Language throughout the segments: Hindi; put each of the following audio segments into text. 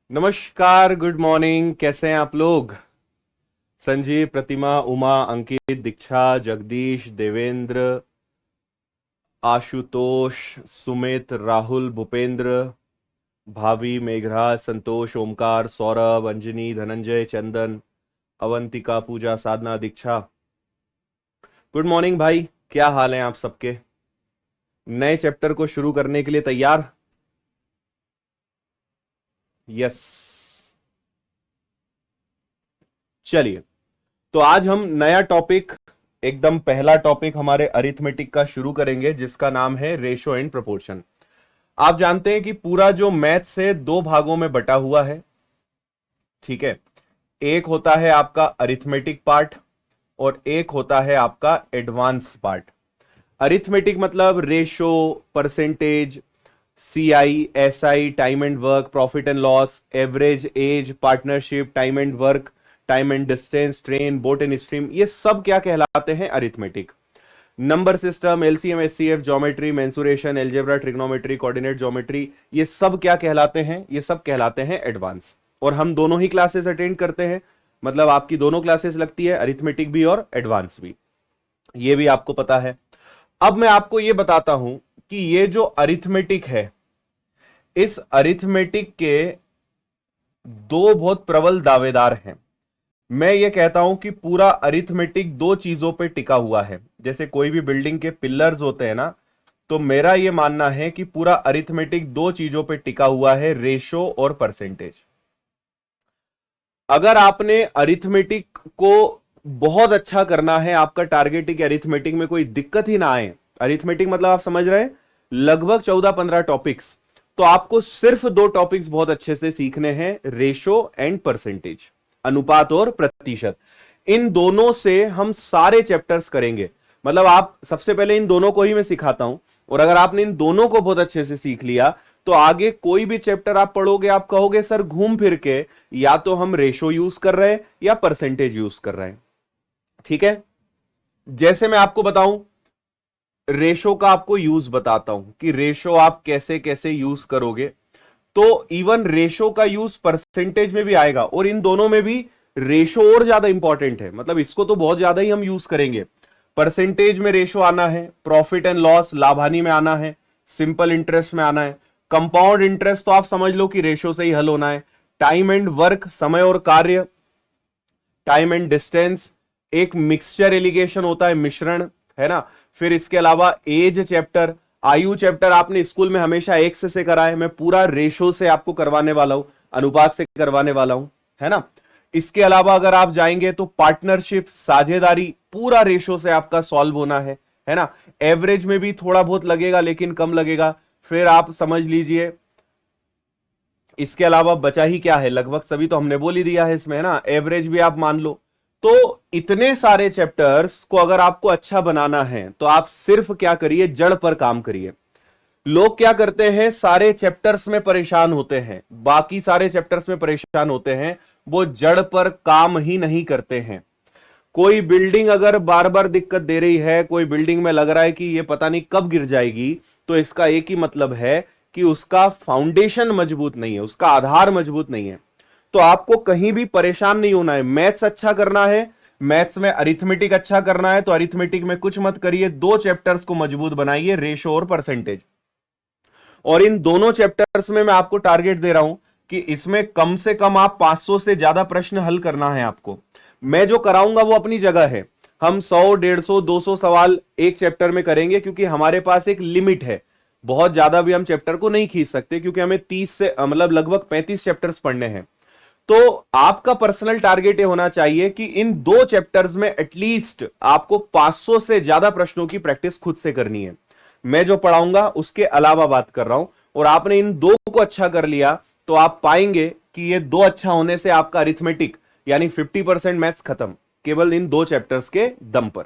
नमस्कार, गुड मॉर्निंग। कैसे हैं आप लोग? संजीव, प्रतिमा, उमा, अंकित, दीक्षा, जगदीश, देवेंद्र, आशुतोष, सुमित, राहुल, भूपेंद्र, भावी, मेघराज, संतोष, ओमकार, सौरभ, अंजनी, धनंजय, चंदन, अवंतिका, पूजा, साधना, दीक्षा। गुड मॉर्निंग भाई, क्या हाल है आप सबके? नए चैप्टर को शुरू करने के लिए तैयार? यस। चलिए, तो आज हम नया टॉपिक, एकदम पहला टॉपिक हमारे अरिथमेटिक का शुरू करेंगे, जिसका नाम है रेशो एंड प्रोपोर्शन। आप जानते हैं कि पूरा जो मैथ्स है दो भागों में बटा हुआ है, ठीक है। एक होता है आपका अरिथमेटिक पार्ट और एक होता है आपका एडवांस पार्ट। अरिथमेटिक मतलब ratio, percentage, CI, SI, time and work, profit and loss, average, age, partnership, time and work, time and distance, train, boat and stream, ये सब क्या कहलाते हैं? Arithmetic. Number system, LCM, SCF, geometry, mensuration, algebra, trigonometry, coordinate geometry, ये सब क्या कहलाते हैं? ये सब कहलाते हैं एडवांस। और हम दोनों ही क्लासेस अटेंड करते हैं, मतलब आपकी दोनों क्लासेस लगती है, अरिथमेटिक भी और एडवांस भी, ये भी आपको पता है। अब मैं आपको ये बताता हूं कि ये जो अरिथमेटिक है, इस अरिथमेटिक के दो बहुत प्रबल दावेदार हैं। मैं ये कहता हूं कि पूरा अरिथमेटिक दो चीजों पे टिका हुआ है। जैसे कोई भी बिल्डिंग के पिलर्स होते हैं ना, तो मेरा ये मानना है कि पूरा अरिथमेटिक दो चीजों पे टिका हुआ है, रेशो और परसेंटेज। अगर आपने अरिथमेटिक को बहुत अच्छा करना है, आपका टारगेट है कि अरिथमेटिक में कोई दिक्कत ही ना आए, अरिथमेटिक मतलब आप समझ रहे हैं लगभग 14-15 टॉपिक्स, तो आपको सिर्फ दो टॉपिक्स बहुत अच्छे से सीखने हैं, रेशो एंड परसेंटेज, अनुपात और प्रतिशत। इन दोनों से हम सारे चैप्टर्स करेंगे। मतलब आप सबसे पहले इन दोनों को ही मैं सिखाता हूं, और अगर आपने इन दोनों को बहुत अच्छे से सीख लिया तो आगे कोई भी चैप्टर आप पढ़ोगे, आप कहोगे सर घूम फिर के या तो हम रेशो यूज कर रहे हैं या परसेंटेज यूज कर रहे हैं, ठीक है। जैसे मैं आपको बताऊं, रेशो का आपको यूज बताता हूं कि रेशो आप कैसे कैसे यूज करोगे, तो इवन रेशो का यूज परसेंटेज में भी आएगा, और इन दोनों में भी रेशो और ज्यादा इंपॉर्टेंट है। मतलब इसको तो बहुत ज्यादा ही हम यूज करेंगे। परसेंटेज में रेशो आना है, प्रॉफिट एंड लॉस, लाभ हानि में आना है, सिंपल इंटरेस्ट में आना है, कंपाउंड इंटरेस्ट तो आप समझ लो कि रेशो से ही हल होना है, टाइम एंड वर्क, समय और कार्य, टाइम एंड डिस्टेंस, एक मिक्सचर एलिगेशन होता है, मिश्रण, है ना। फिर इसके अलावा एज चैप्टर, आयु चैप्टर आपने स्कूल में हमेशा एक्स से करा है, मैं पूरा रेशो से आपको करवाने वाला हूं, अनुपात से करवाने वाला हूं, है ना। इसके अलावा अगर आप जाएंगे तो पार्टनरशिप, साझेदारी, पूरा रेशो से आपका सॉल्व होना है ना। एवरेज में भी थोड़ा बहुत लगेगा लेकिन कम लगेगा। फिर आप समझ लीजिए, इसके अलावा बचा ही क्या है, लगभग सभी तो हमने बोल ही दिया है इसमें, है ना। एवरेज भी आप मान लो। तो इतने सारे चैप्टर्स को अगर आपको अच्छा बनाना है तो आप सिर्फ क्या करिए, जड़ पर काम करिए। लोग क्या करते हैं, सारे चैप्टर्स में परेशान होते हैं, बाकी सारे चैप्टर्स में परेशान होते हैं, वो जड़ पर काम ही नहीं करते हैं। कोई बिल्डिंग अगर बार बार दिक्कत दे रही है, कोई बिल्डिंग में लग रहा है कि ये पता नहीं कब गिर जाएगी, तो इसका एक ही मतलब है कि उसका फाउंडेशन मजबूत नहीं है, उसका आधार मजबूत नहीं है। तो आपको कहीं भी परेशान नहीं होना है। मैथ्स अच्छा करना है, मैथ्स में अरिथमेटिक अच्छा करना है, तो अरिथमेटिक में कुछ मत करिए, दो चैप्टर्स को मजबूत बनाइए, रेशो और परसेंटेज। और इन दोनों चैप्टर्स में मैं आपको टारगेट दे रहा हूं कि इसमें कम से कम आप 500 से ज्यादा प्रश्न हल करना है आपको। मैं जो कराऊंगा वो अपनी जगह है, हम 100, 150, 200 सवाल एक चैप्टर में करेंगे, क्योंकि हमारे पास एक लिमिट है। बहुत ज्यादा भी हम चैप्टर को नहीं खींच सकते, क्योंकि हमें 30 से मतलब लगभग 35 चैप्टर्स पढ़ने हैं। तो आपका पर्सनल टारगेट ये होना चाहिए कि इन दो चैप्टर्स में एटलीस्ट आपको 500 से ज्यादा प्रश्नों की प्रैक्टिस खुद से करनी है। मैं जो पढ़ाऊंगा उसके अलावा बात कर रहा हूं, और आपने इन दो को अच्छा कर लिया तो आप पाएंगे कि ये दो अच्छा होने से आपका अरिथमेटिक यानी 50% मैथ्स खत्म, केवल इन दो चैप्टर्स के दम पर।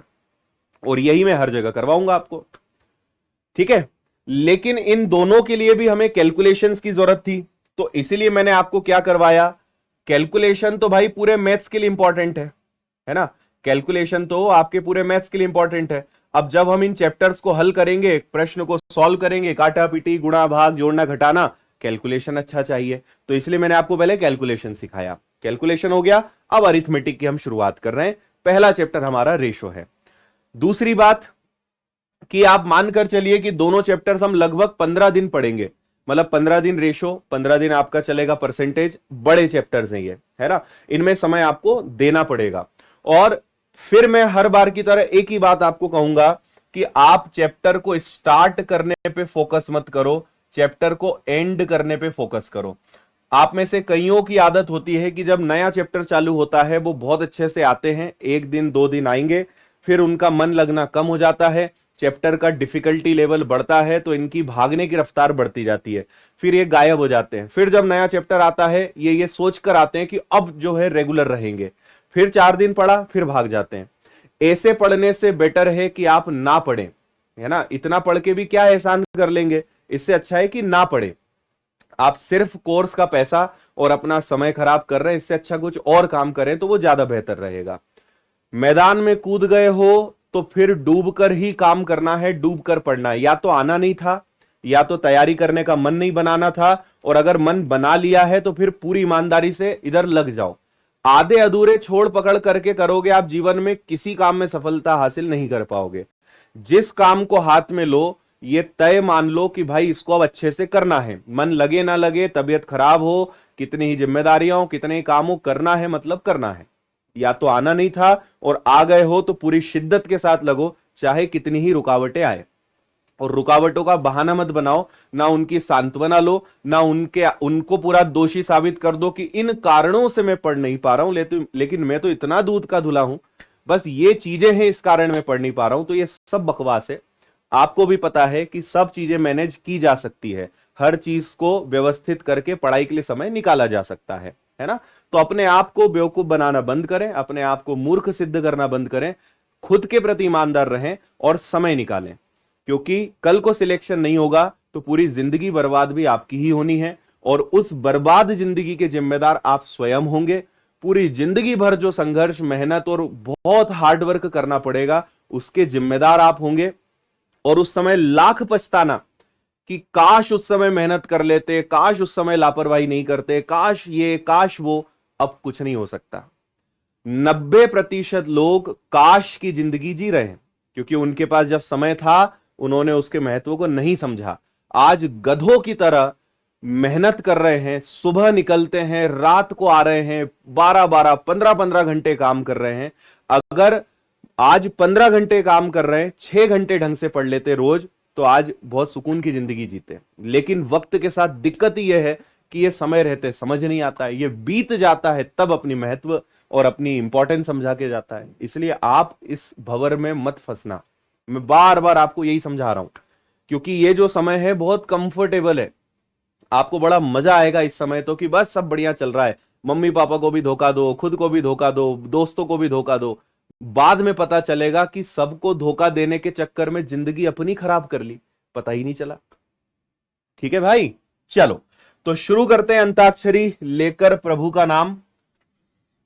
और यही मैं हर जगह करवाऊंगा आपको, ठीक है। लेकिन इन दोनों के लिए भी हमें कैलकुलेशंस की जरूरत थी, तो इसीलिए मैंने आपको क्या करवाया, कैलकुलेशन तो भाई पूरे मैथ्स के लिए इंपॉर्टेंट है ना। कैलकुलेशन तो आपके पूरे मैथ्स के लिए इंपॉर्टेंट है। अब जब हम इन चैप्टर्स को हल करेंगे, प्रश्न को सॉल्व करेंगे, काटा पीटी, गुणा भाग, जोड़ना घटाना, कैलकुलेशन अच्छा चाहिए, तो इसलिए मैंने आपको पहले कैलकुलेशन सिखाया। कैलकुलेशन हो गया, अब अरिथमेटिक की हम शुरुआत कर रहे हैं। पहला चैप्टर हमारा रेशो है। दूसरी बात कि आप मानकर चलिए कि दोनों चैप्टर्स हम लगभग 15 दिन पढ़ेंगे, मतलब 15 दिन रेशो, 15 दिन आपका चलेगा परसेंटेज। बड़े चैप्टर्स हैं ये, है ना, इनमें समय आपको देना पड़ेगा। और फिर मैं हर बार की तरह एक ही बात आपको कहूंगा कि आप चैप्टर को स्टार्ट करने पे फोकस मत करो, चैप्टर को एंड करने पे फोकस करो। आप में से कईयों की आदत होती है कि जब नया चैप्टर चालू होता है वो बहुत अच्छे से आते हैं, एक दिन दो दिन आएंगे, फिर उनका मन लगना कम हो जाता है, चैप्टर का डिफिकल्टी लेवल बढ़ता है, तो इनकी भागने की रफ्तार बढ़ती जाती है, फिर ये गायब हो जाते हैं। फिर जब नया चैप्टर आता है ये सोच कर आते हैं कि अब जो है रेगुलर रहेंगे, फिर 4 दिन पढ़ा फिर भाग जाते हैं। ऐसे पढ़ने से बेटर है कि आप ना पढ़ें, है ना, इतना पढ़ के भी क्या एहसान कर लेंगे, इससे अच्छा है कि ना पढ़े। आप सिर्फ कोर्स का पैसा और अपना समय खराब कर रहे हैं, इससे अच्छा कुछ और काम करें तो वो ज्यादा बेहतर रहेगा। मैदान में कूद गए हो तो फिर डूबकर ही काम करना है, डूबकर पढ़ना है। या तो आना नहीं था, या तो तैयारी करने का मन नहीं बनाना था, और अगर मन बना लिया है तो फिर पूरी ईमानदारी से इधर लग जाओ। आधे अधूरे छोड़ पकड़ करके करोगे आप जीवन में किसी काम में सफलता हासिल नहीं कर पाओगे। जिस काम को हाथ में लो ये तय मान लो कि भाई इसको अब अच्छे से करना है, मन लगे ना लगे, तबीयत खराब हो, कितनी ही जिम्मेदारियां हो, कितने ही काम हो, करना है मतलब करना है। या तो आना नहीं था और आ गए हो तो पूरी शिद्दत के साथ लगो, चाहे कितनी ही रुकावटें आए। और रुकावटों का बहाना मत बनाओ, ना उनकी सांत्वना लो, ना उनको पूरा दोषी साबित कर दो कि इन कारणों से मैं पढ़ नहीं पा रहा हूं, लेकिन मैं तो इतना दूध का धुला हूं, बस ये चीजें हैं इस कारण मैं पढ़ नहीं पा रहा हूं। तो ये सब बकवास है। आपको भी पता है कि सब चीजें मैनेज की जा सकती है, हर चीज को व्यवस्थित करके पढ़ाई के लिए समय निकाला जा सकता है ना। तो अपने आप को बेवकूफ बनाना बंद करें, अपने आप को मूर्ख सिद्ध करना बंद करें, खुद के प्रति ईमानदार रहें और समय निकालें, क्योंकि कल को सिलेक्शन नहीं होगा तो पूरी जिंदगी बर्बाद भी आपकी ही होनी है, और उस बर्बाद जिंदगी के जिम्मेदार आप स्वयं होंगे। पूरी जिंदगी भर जो संघर्ष, मेहनत और बहुत हार्डवर्क करना पड़ेगा उसके जिम्मेदार आप होंगे। और उस समय लाख पछताना कि काश उस समय मेहनत कर लेते, काश उस समय लापरवाही नहीं करते, काश ये काश वो, अब कुछ नहीं हो सकता। 90% लोग काश की जिंदगी जी रहे हैं, क्योंकि उनके पास जब समय था उन्होंने उसके महत्व को नहीं समझा। आज गधों की तरह मेहनत कर रहे हैं, सुबह निकलते हैं, रात को आ रहे हैं, 12-12, 15-15 घंटे काम कर रहे हैं। अगर आज 15 घंटे काम कर रहे हैं, 6 घंटे ढंग से पढ़ लेते रोज, तो आज बहुत सुकून की जिंदगी जीते। लेकिन वक्त के साथ दिक्कत यह है कि यह समय रहते समझ नहीं आता है, यह बीत जाता है तब अपनी महत्व और अपनी इंपॉर्टेंस समझा के जाता है। इसलिए आप इस भंवर में मत फंसना, मैं बार बार आपको यही समझा रहा हूं, क्योंकि ये जो समय है बहुत कंफर्टेबल है, आपको बड़ा मजा आएगा इस समय तो, कि बस सब बढ़िया चल रहा है, मम्मी पापा को भी धोखा दो, खुद को भी धोखा दो, दोस्तों को भी धोखा दो। बाद में पता चलेगा कि सबको धोखा देने के चक्कर में जिंदगी अपनी खराब कर ली, पता ही नहीं चला। ठीक है भाई, चलो तो शुरू करते हैं अंताक्षरी लेकर प्रभु का नाम।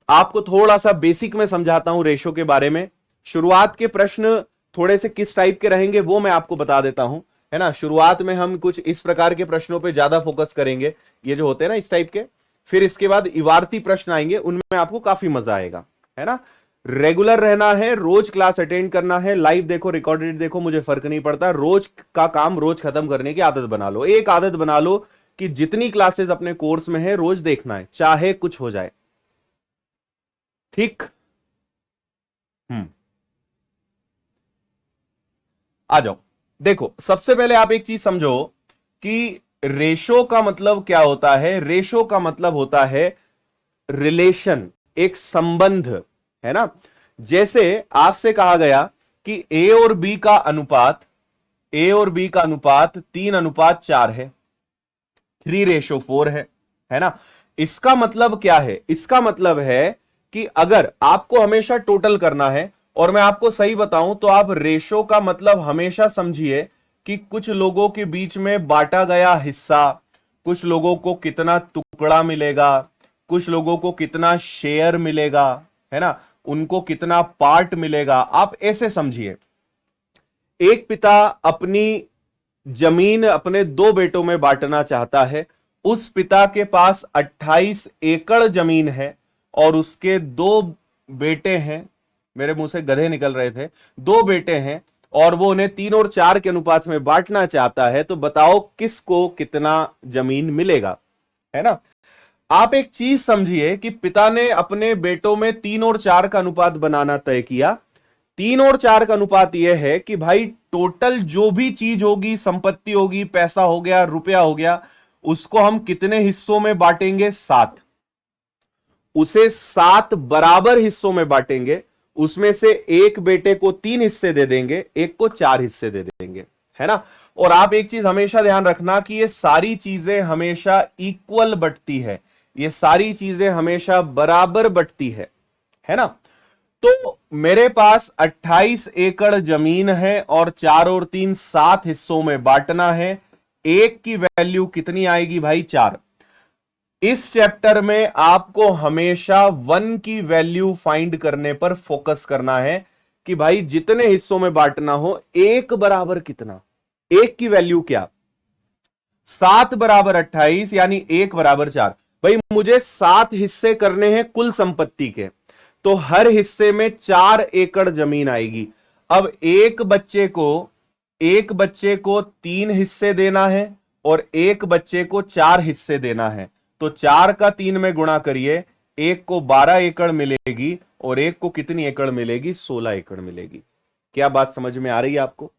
आपको थोड़ा सा बेसिक में समझाता हूं रेशो के बारे में। शुरुआत के प्रश्न थोड़े से किस टाइप के रहेंगे वो मैं आपको बता देता हूं, है ना। शुरुआत में हम कुछ इस प्रकार के प्रश्नों पे ज्यादा फोकस करेंगे, ये जो होते हैं ना इस टाइप के। फिर इसके बाद इवारती प्रश्न आएंगे, उनमें आपको काफी मजा आएगा, है ना। रेगुलर रहना है, रोज क्लास अटेंड करना है, लाइव देखो रिकॉर्डेड देखो मुझे फर्क नहीं पड़ता, रोज का काम रोज खत्म करने की आदत बना लो। एक आदत बना लो कि जितनी क्लासेस अपने कोर्स में है रोज देखना है, चाहे कुछ हो जाए, ठीक। हम्म, आ जाओ। देखो सबसे पहले आप एक चीज समझो कि रेशो का मतलब क्या होता है। रेशो का मतलब होता है रिलेशन, एक संबंध, है ना। जैसे आपसे कहा गया कि ए और बी का अनुपात, ए और बी का अनुपात 3:4 है, 3:4 है ना। इसका मतलब क्या है? इसका मतलब है कि अगर आपको हमेशा टोटल करना है, और मैं आपको सही बताऊं तो आप रेशो का मतलब हमेशा समझिए कि कुछ लोगों के बीच में बांटा गया हिस्सा, कुछ लोगों को कितना टुकड़ा मिलेगा, कुछ लोगों को कितना शेयर मिलेगा, है ना, उनको कितना पार्ट मिलेगा, आप ऐसे समझिए। एक पिता अपनी जमीन अपने 2 बेटों में बांटना चाहता है। उस पिता के पास 28 एकड़ जमीन है और उसके 2 बेटे हैं। मेरे मुंह से गधे निकल रहे थे। 2 बेटे हैं और वो उन्हें 3 और 4 के अनुपात में बांटना चाहता है। तो बताओ किसको कितना जमीन मिलेगा, है ना। आप एक चीज समझिए कि पिता ने अपने बेटों में 3 और 4 का अनुपात बनाना तय किया। 3 और 4 का अनुपात यह है कि भाई टोटल जो भी चीज होगी, संपत्ति होगी, पैसा हो गया, रुपया हो गया, उसको हम कितने हिस्सों में बांटेंगे? 7। उसे 7 बराबर हिस्सों में बांटेंगे। उसमें से एक बेटे को 3 हिस्से दे देंगे, एक को 4 हिस्से दे देंगे, है ना। और आप एक चीज हमेशा ध्यान रखना कि ये सारी चीजें हमेशा इक्वल बंटती है, ये सारी चीजें हमेशा बराबर बंटती है ना। तो मेरे पास 28 एकड़ जमीन है और 4 और 3 7 हिस्सों में बांटना है। एक की वैल्यू कितनी आएगी भाई? 4। इस चैप्टर में आपको हमेशा 1 की वैल्यू फाइंड करने पर फोकस करना है कि भाई जितने हिस्सों में बांटना हो, एक बराबर कितना, एक की वैल्यू क्या? 7 बराबर 28 यानी 1 बराबर 4। भाई मुझे 7 हिस्से करने हैं कुल संपत्ति के, तो हर हिस्से में 4 एकड़ जमीन आएगी। अब एक बच्चे को 3 हिस्से देना है और एक बच्चे को 4 हिस्से देना है। तो 4 का 3 में गुणा करिए, एक को 12 एकड़ मिलेगी और एक को कितनी एकड़ मिलेगी? 16 एकड़ मिलेगी। क्या बात समझ में आ रही है आपको?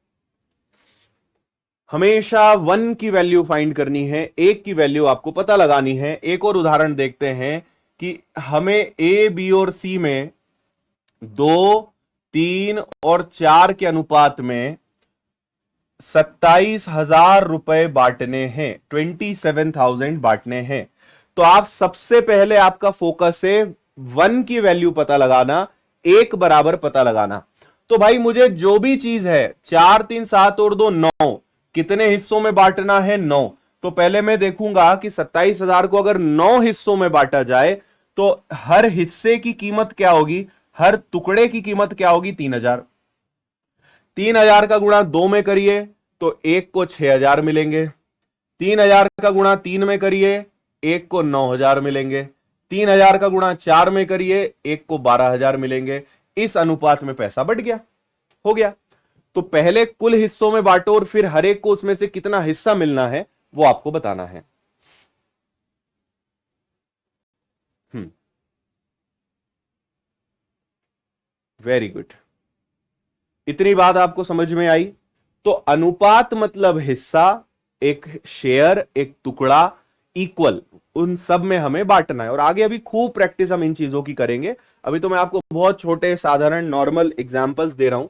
हमेशा 1 की वैल्यू फाइंड करनी है, एक की वैल्यू आपको पता लगानी है। एक और उदाहरण देखते हैं कि हमें ए, बी और सी में 2, 3 और 4 के अनुपात में 27,000 रुपए बांटने हैं, 27,000 बांटने हैं। तो आप सबसे पहले आपका फोकस है 1 की वैल्यू पता लगाना, एक बराबर पता लगाना। तो भाई मुझे जो भी चीज है 4, 3, 7 और 2 9, कितने हिस्सों में बांटना है? 9। तो पहले मैं देखूंगा कि 27,000 को अगर 9 हिस्सों में बांटा जाए तो हर हिस्से की कीमत क्या होगी, हर टुकड़े की कीमत क्या होगी? 3,000। 3,000 का गुणा 2 में करिए तो एक को 6,000 मिलेंगे। 3,000 का गुणा 3 में करिए, एक को 9,000 मिलेंगे। 3,000 का गुणा 4 में करिए, एक को 12,000 मिलेंगे। इस अनुपात में पैसा बढ़ गया, हो गया। तो पहले कुल हिस्सों में बांटो और फिर हर एक को उसमें से कितना हिस्सा मिलना है वो आपको बताना है। वेरी गुड, इतनी बात आपको समझ में आई। तो अनुपात मतलब हिस्सा, एक शेयर, एक टुकड़ा, इक्वल, उन सब में हमें बांटना है। और आगे अभी खूब प्रैक्टिस हम इन चीजों की करेंगे। अभी तो मैं आपको बहुत छोटे साधारण नॉर्मल एग्जांपल्स दे रहा हूं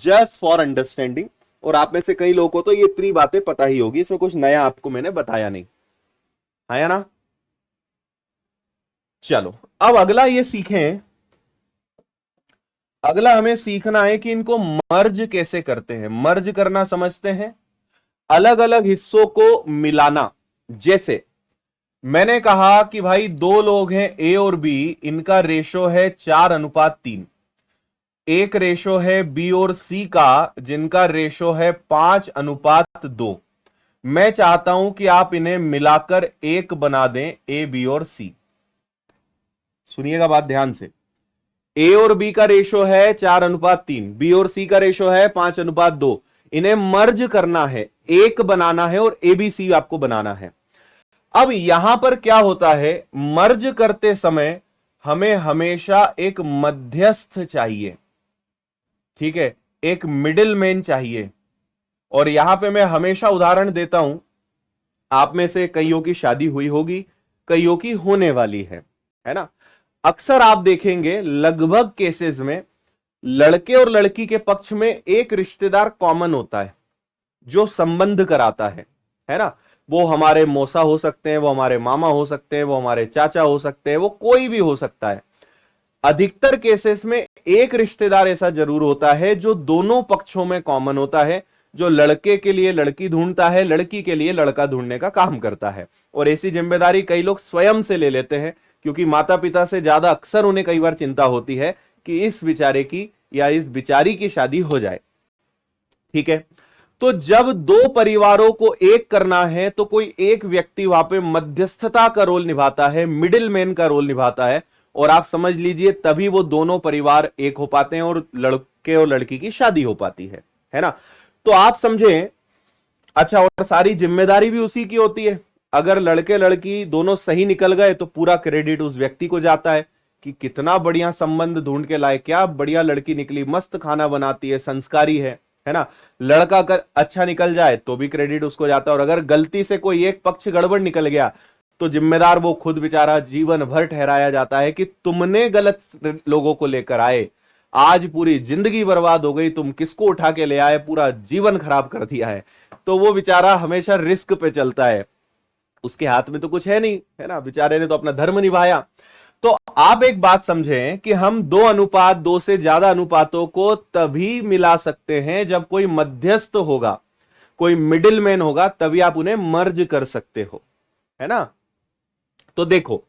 जस्ट फॉर अंडरस्टैंडिंग। और आप में से कई लोगों को तो ये इतनी बातें पता ही होगी, इसमें कुछ नया आपको मैंने बताया नहीं, है ना। चलो अब अगला ये सीखें, अगला हमें सीखना है कि इनको मर्ज कैसे करते हैं। मर्ज करना समझते हैं? अलग अलग हिस्सों को मिलाना। जैसे मैंने कहा कि भाई दो लोग हैं ए और बी, इनका रेशो है 4:3। एक रेशो है बी और सी का, जिनका रेशो है 5:2। मैं चाहता हूं कि आप इन्हें मिलाकर एक बना दें, ए बी और सी। सुनिएगा बात ध्यान से। ए और बी का रेशो है 4:3, बी और सी का रेशो है 5:2। इन्हें मर्ज करना है, एक बनाना है और ए बी सी आपको बनाना है। अब यहां पर क्या होता है, मर्ज करते समय हमें हमेशा एक मध्यस्थ चाहिए, ठीक है, एक मिडिल मैन चाहिए। और यहां पे मैं हमेशा उदाहरण देता हूं, आप में से कईयों की शादी हुई होगी, कईयों की होने वाली है ना। अक्सर आप देखेंगे लगभग केसेस में लड़के और लड़की के पक्ष में एक रिश्तेदार कॉमन होता है जो संबंध कराता है ना। वो हमारे मौसा हो सकते हैं, वो हमारे मामा हो सकते हैं, वो हमारे चाचा हो सकते हैं, वो कोई भी हो सकता है। अधिकतर केसेस में एक रिश्तेदार ऐसा जरूर होता है जो दोनों पक्षों में कॉमन होता है, जो लड़के के लिए लड़की ढूंढता है, लड़की के लिए लड़का ढूंढने का काम करता है। और ऐसी जिम्मेदारी कई लोग स्वयं से ले लेते हैं, क्योंकि माता पिता से ज्यादा अक्सर उन्हें कई बार चिंता होती है कि इस बेचारे की या इस बिचारी की शादी हो जाए, ठीक है। तो जब दो परिवारों को एक करना है तो कोई एक व्यक्ति वहां पे मध्यस्थता का रोल निभाता है, मिडिल मैन का रोल निभाता है, और आप समझ लीजिए तभी वो दोनों परिवार एक हो पाते हैं और लड़के और लड़की की शादी हो पाती है ना। तो आप समझें, अच्छा, और सारी जिम्मेदारी भी उसी की होती है। अगर लड़के लड़की दोनों सही निकल गए तो पूरा क्रेडिट उस व्यक्ति को जाता है कि कितना बढ़िया संबंध ढूंढ के लाए, क्या बढ़िया लड़की निकली, मस्त खाना बनाती है, संस्कारी है ना। लड़का अगर अच्छा निकल जाए तो भी क्रेडिट उसको जाता है, और अगर गलती से कोई एक पक्ष गड़बड़ निकल गया तो जिम्मेदार वो खुद बेचारा जीवन भर ठहराया जाता है कि तुमने गलत लोगों को लेकर आए, आज पूरी जिंदगी बर्बाद हो गई, तुम किसको उठा के ले आए, पूरा जीवन खराब कर दिया है। तो वो बेचारा हमेशा रिस्क पे चलता है, उसके हाथ में तो कुछ है नहीं, है ना, बेचारे ने तो अपना धर्म निभाया। तो आप एक बात समझें कि हम 2:2 दो से ज्यादा अनुपातों को तभी मिला सकते हैं जब कोई मध्यस्थ होगा, कोई मिडिल मैन होगा, तभी आप उन्हें मर्ज कर सकते हो, है ना। तो देखो,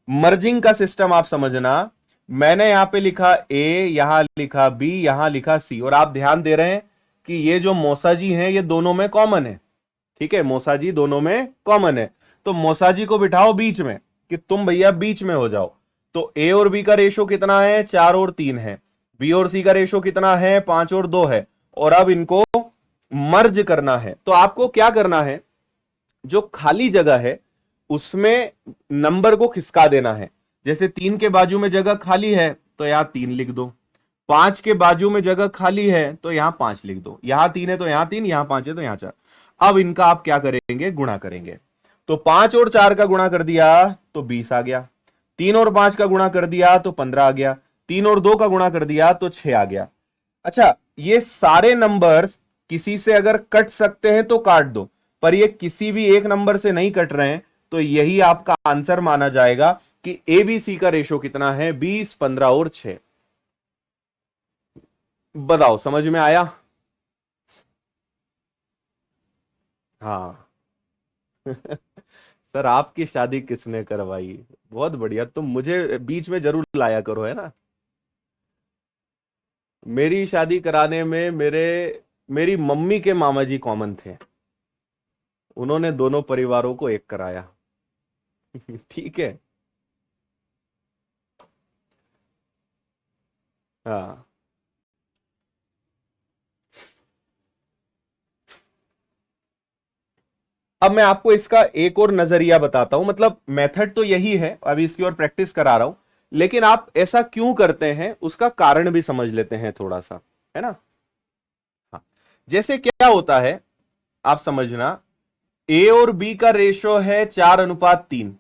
मर्जिंग का सिस्टम आप समझना, मैंने यहां पे लिखा ए, यहां लिखा बी, यहां लिखा सी, और आप ध्यान दे रहे हैं कि ये जो मौसा जी हैं ये दोनों में कॉमन है, ठीक है, मौसा जी दोनों में कॉमन है। तो मौसा जी को बिठाओ बीच में कि तुम भैया बीच में हो जाओ। तो ए और बी का रेशो कितना है, 4:3 है। बी और सी का रेशो कितना है, 5:2 है। और अब इनको मर्ज करना है। तो आपको क्या करना है, जो खाली जगह है उसमें नंबर को खिसका देना है। जैसे 3 के बाजू में जगह खाली है तो यहां 3 लिख दो, 5 के बाजू में जगह खाली है तो यहां 5 लिख दो, यहां 3 है तो यहां 3, यहां 5 है तो यहां 4। अब इनका आप क्या करेंगे, गुणा करेंगे। तो 5 और 4 का गुणा कर दिया तो 20 आ गया, 3 और 5 का गुणा कर दिया तो 15 आ गया, 3 और 2 का गुणा कर दिया तो 6 आ गया। अच्छा, ये सारे नंबर किसी से अगर कट सकते हैं तो काट दो, पर ये किसी भी एक नंबर से नहीं कट रहे हैं, तो यही आपका आंसर माना जाएगा कि एबीसी का रेशो कितना है, 20, 15 और 6। बताओ, समझ में आया? हाँ। सर, आपकी शादी किसने करवाई? बहुत बढ़िया, तुम मुझे बीच में जरूर लाया करो, है ना। मेरी शादी कराने में मेरी मम्मी के मामा जी कॉमन थे, उन्होंने दोनों परिवारों को एक कराया। ठीक है। हाँ, अब मैं आपको इसका एक और नजरिया बताता हूं, मतलब मेथड तो यही है, अभी इसकी और प्रैक्टिस करा रहा हूं, लेकिन आप ऐसा क्यों करते हैं उसका कारण भी समझ लेते हैं थोड़ा सा, है ना। हाँ, जैसे क्या होता है आप समझना, ए और बी का रेशो है 4:3,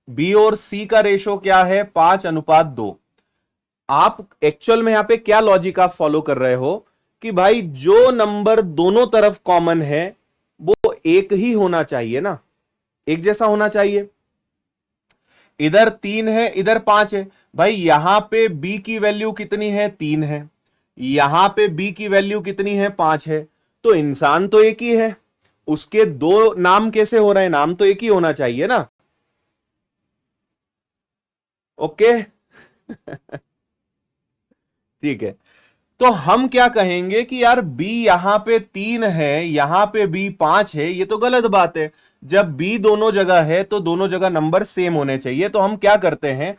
बी और सी का रेशो क्या है, 5:2। आप एक्चुअल में यहां पे क्या लॉजिक आप फॉलो कर रहे हो कि भाई जो नंबर दोनों तरफ कॉमन है वो एक ही होना चाहिए ना, एक जैसा होना चाहिए। इधर 3 है, इधर 5 है, भाई यहां पे b की वैल्यू कितनी है, 3 है, यहां पे b की वैल्यू कितनी है, 5 है। तो तो इंसान तो एक ही है, उसके दो नाम कैसे हो रहे हैं? नाम तो एक ही होना चाहिए ना। ओके ठीक है, तो हम क्या कहेंगे कि यार b यहां पे 3 है, यहां पे b 5 है, ये तो गलत बात है। जब b दोनों जगह है तो दोनों जगह नंबर सेम होने चाहिए। तो हम क्या करते हैं,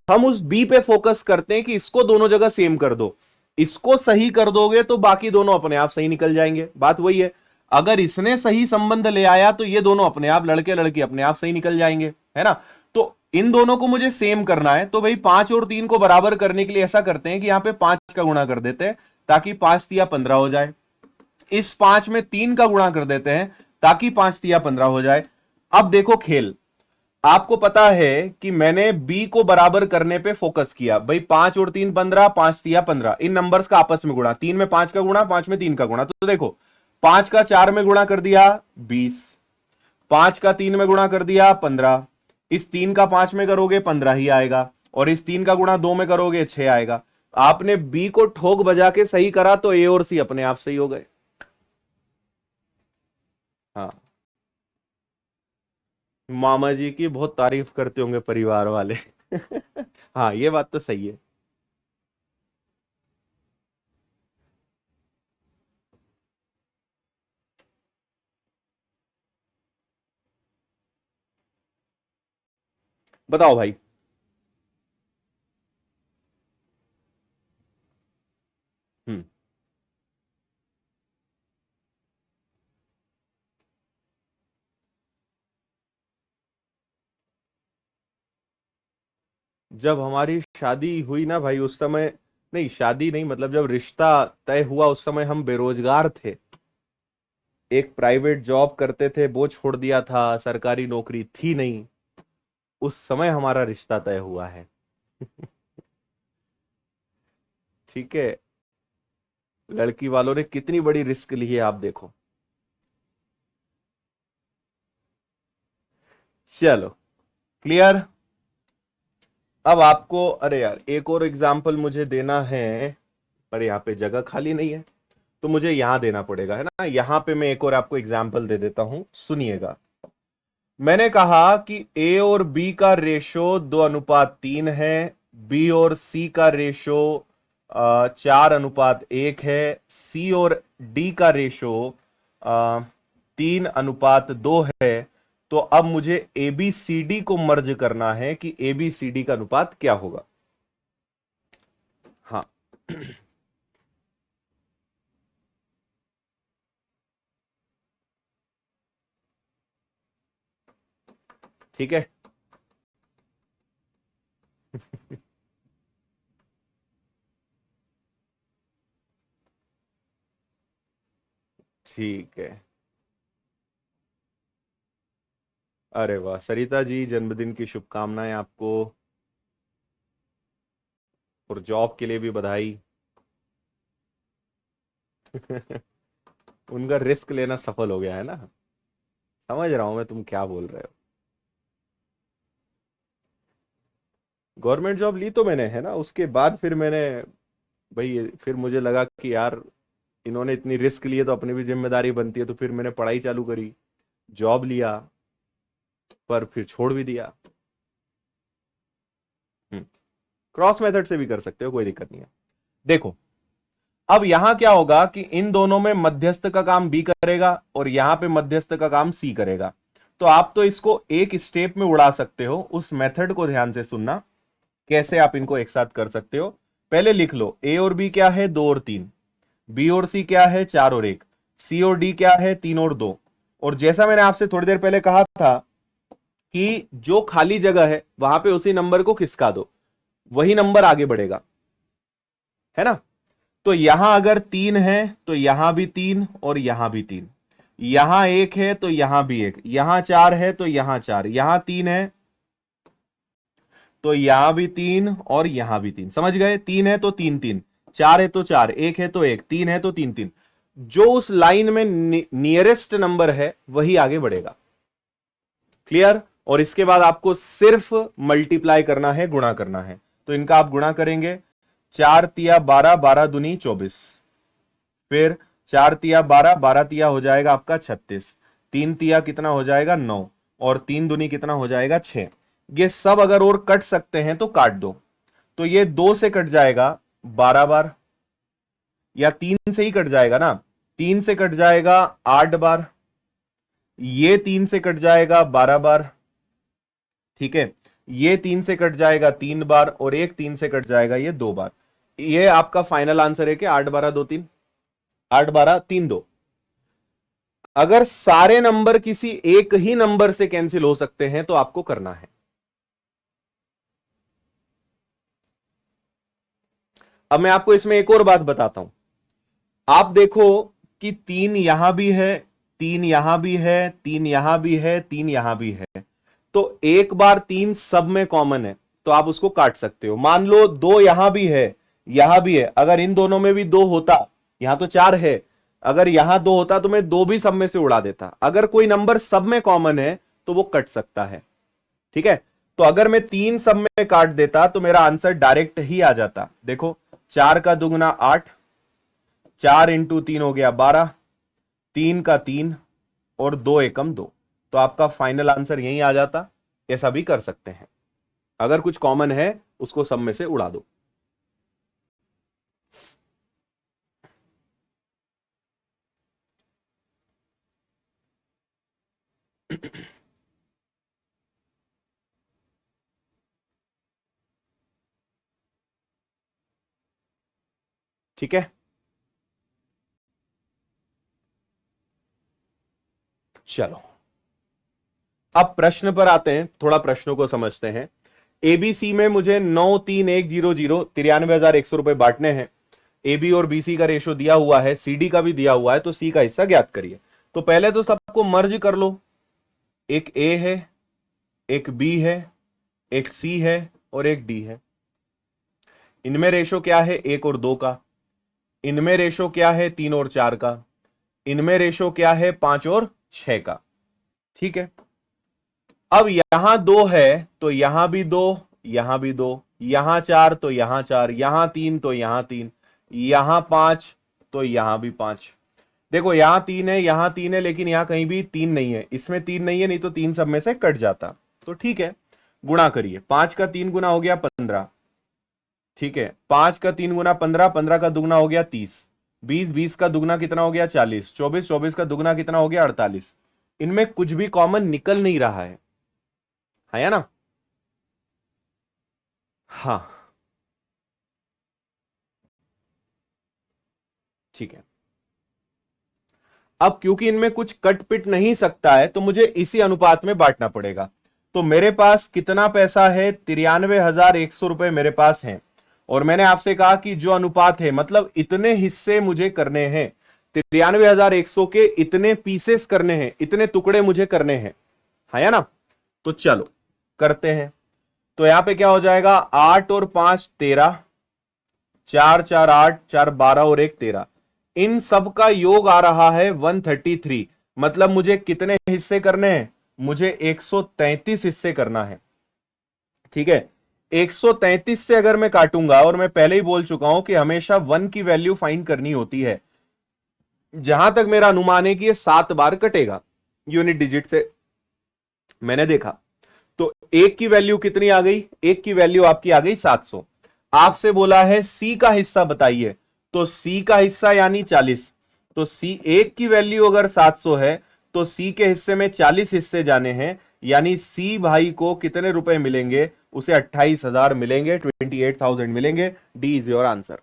हम उस b पे फोकस करते हैं कि इसको दोनों जगह सेम कर दो। इसको सही कर दोगे तो बाकी दोनों अपने आप सही निकल जाएंगे। बात वही है, अगर इसने सही संबंध ले आया तो ये दोनों अपने आप, लड़के लड़की अपने आप सही निकल जाएंगे, है ना। तो इन दोनों को मुझे सेम करना है, तो भाई 5 और 3 को बराबर करने के लिए ऐसा करते हैं कि यहां पे 5 का गुणा कर देते हैं ताकि 5 तिया 15 हो जाए। इस 5 में 3 का गुणा कर देते हैं ताकि 5 तिया 15 हो जाए। अब देखो खेल, आपको पता है कि मैंने b को बराबर करने पे फोकस किया। भाई 5 और 3 15, 5 तिया 15, इन नंबर्स का आपस में गुणा, 3 में 5 का गुणा, 5 में 3 का गुणा। तो देखो 5 का 4 में गुणा कर दिया 20, 5 का 3 में गुणा कर दिया 15, इस 3 का 5 में करोगे 15 ही आएगा, और इस 3 का गुणा 2 में करोगे 6 आएगा। आपने बी को ठोक बजा के सही करा तो ए और सी अपने आप सही हो गए। हाँ, मामा जी की बहुत तारीफ करते होंगे परिवार वाले हाँ ये बात तो सही है। बताओ भाई। हम्म, जब हमारी शादी हुई ना भाई, उस समय, नहीं शादी नहीं, मतलब जब रिश्ता तय हुआ उस समय हम बेरोजगार थे, एक प्राइवेट जॉब करते थे, वो छोड़ दिया था, सरकारी नौकरी थी नहीं। उस समय हमारा रिश्ता तय हुआ है ठीक है, लड़की वालों ने कितनी बड़ी रिस्क ली है आप देखो। चलो क्लियर। अब आपको, अरे यार एक और एग्जाम्पल मुझे देना है, पर यहाँ पे जगह खाली नहीं है, तो मुझे यहां देना पड़ेगा, है ना। यहां पे मैं एक और आपको एग्जाम्पल दे देता हूं, सुनिएगा। मैंने कहा कि ए और बी का रेशो 2:3 है, बी और सी का रेशो 4:1 है, सी और डी का रेशो 3:2 है। तो अब मुझे ए बी सी डी को मर्ज करना है कि ए बी सी डी का अनुपात क्या होगा। हाँ ठीक है ठीक है। अरे वाह सरिता जी, जन्मदिन की शुभकामनाएं आपको, और जॉब के लिए भी बधाई उनका रिस्क लेना सफल हो गया है ना। समझ रहा हूं मैं तुम क्या बोल रहे हो। गवर्नमेंट जॉब ली तो मैंने, है ना, उसके बाद फिर मैंने, भाई फिर मुझे लगा कि यार इन्होंने इतनी रिस्क लिए तो अपनी भी जिम्मेदारी बनती है, तो फिर मैंने पढ़ाई चालू करी, जॉब लिया, पर फिर छोड़ भी दिया। क्रॉस मेथड से भी कर सकते हो, कोई दिक्कत नहीं है। देखो अब यहां क्या होगा कि इन दोनों में मध्यस्थ का काम बी करेगा और यहां पे मध्यस्थ का काम सी करेगा। तो आप तो इसको एक स्टेप में उड़ा सकते हो, उस मेथड को ध्यान से सुनना, कैसे आप इनको एक साथ कर सकते हो। पहले लिख लो, ए और बी क्या है, 2 और 3, बी और सी क्या है, 4 और 1, सी और डी क्या है, 3 और 2। और जैसा मैंने आपसे थोड़ी देर पहले कहा था कि जो खाली जगह है वहां पे उसी नंबर को खिसका दो, वही नंबर आगे बढ़ेगा, है ना। तो यहां अगर 3 है तो यहां भी 3 और यहां भी 3, यहां 1 है तो यहां भी 1, यहां 4 है तो यहां 4, यहां 3 है तो यहां भी 3 और यहां भी 3। समझ गए, 3 है तो 3 3, 4 है तो 4, 1 है तो 1, 3 है तो 3 3। जो उस लाइन में नियरेस्ट नंबर है वही आगे बढ़ेगा। क्लियर। और इसके बाद आपको सिर्फ मल्टीप्लाई करना है, गुणा करना है। तो इनका आप गुणा करेंगे, 4 तिया 12, 12 दूनी 24, फिर 4 तिया 12, 12 तिया हो जाएगा आपका 36, 3 तिया कितना हो जाएगा 9, और 3 दूनी कितना हो जाएगा 6। ये सब अगर और कट सकते हैं तो काट दो। तो ये 2 से कट जाएगा 12 बार, या 3 से ही कट जाएगा ना, 3 से कट जाएगा 8 बार, ये 3 से कट जाएगा 12 बार, ठीक है, ये 3 से कट जाएगा 3 बार, और एक 3 से कट जाएगा ये 2 बार। ये आपका फाइनल आंसर है कि 8 12 2 3, 8 12 3 2। अगर सारे नंबर किसी एक ही नंबर से कैंसिल हो सकते हैं तो आपको करना है। अब मैं आपको इसमें एक और बात बताता हूं। आप देखो कि 3 यहां भी है, 3 यहां भी है, 3 यहां भी है, 3 यहां भी है, तो एक बार 3 सब में कॉमन है तो आप उसको काट सकते हो। मान लो 2 यहां भी है, यहां भी है, अगर इन दोनों में भी 2 होता, यहां तो 4 है, अगर यहां 2 होता तो मैं 2 भी सब में से उड़ा देता। अगर कोई नंबर सब में कॉमन है तो वो कट सकता है, ठीक है। तो अगर मैं 3 सब में काट देता तो मेरा आंसर डायरेक्ट ही आ जाता। देखो 4 का दुगना 8, 4 इंटू 3 हो गया 12, 3 का 3, और 2 एकम 2, तो आपका फाइनल आंसर यही आ जाता। ऐसा भी कर सकते हैं, अगर कुछ कॉमन है उसको सब में से उड़ा दो। ठीक है, चलो अब प्रश्न पर आते हैं, थोड़ा प्रश्नों को समझते हैं। एबीसी में मुझे 93100 93,100 रुपए बांटने हैं। एबी और बीसी का रेशो दिया हुआ है, सीडी का भी दिया हुआ है, तो सी का हिस्सा ज्ञात करिए। तो पहले तो सबको मर्ज कर लो, एक ए है, एक बी है, एक सी है, और एक डी है। इनमें रेशो क्या है 1 और 2 का, इनमें रेशो क्या है 3 और 4 का, इनमें रेशो क्या है 5 और 6 का, ठीक है। अब यहां 2 है तो यहां भी 2, यहां भी 2, यहां 4 तो यहां 4, यहां 3 तो यहां 3, यहां 5 तो यहां भी 5। देखो यहां 3 है, यहां 3 है, लेकिन यहां कहीं भी 3 नहीं है, इसमें 3 नहीं है, नहीं तो 3 सब में से कट जाता। तो ठीक है, गुणा करिए, 5 का 3 गुना हो गया 15, ठीक है, 5 का 3 गुना 15, 15 का दुगना हो गया 30, 20, 20 का दुगना कितना हो गया 40, 24, 24 का दुगना कितना हो गया 48। इनमें कुछ भी कॉमन निकल नहीं रहा है या ना? हाँ, ठीक है। अब क्योंकि इनमें कुछ कट पिट नहीं सकता है तो मुझे इसी अनुपात में बांटना पड़ेगा। तो मेरे पास कितना पैसा है, 93,100 रुपए मेरे पास हैं, और मैंने आपसे कहा कि जो अनुपात है मतलब इतने हिस्से मुझे करने हैं, 93,100 के इतने पीसेस करने हैं, इतने टुकड़े मुझे करने हैं, है ना? तो चलो करते हैं। तो यहां पे क्या हो जाएगा, 8 और 5 13, 4 4 8, 4 12 और 1 13, इन सब का योग आ रहा है 133। मतलब मुझे कितने हिस्से करने हैं, मुझे 133 हिस्से करना है, ठीक है। 133 से अगर मैं काटूंगा, और मैं पहले ही बोल चुका हूं कि हमेशा 1 की वैल्यू फाइंड करनी होती है, जहां तक मेरा अनुमान है कि ये 7 बार कटेगा यूनिट डिजिट से, मैंने देखा। तो एक की वैल्यू कितनी आ गई, एक की वैल्यू आपकी आ गई 700। आपसे बोला है सी का हिस्सा बताइए, तो सी का हिस्सा यानी 40। तो सी एक की वैल्यू अगर 700 है तो सी के हिस्से में 40 हिस्से जाने हैं, यानी सी भाई को कितने रुपए मिलेंगे, उसे 28,000 मिलेंगे, 28,000 मिलेंगे। D is your answer.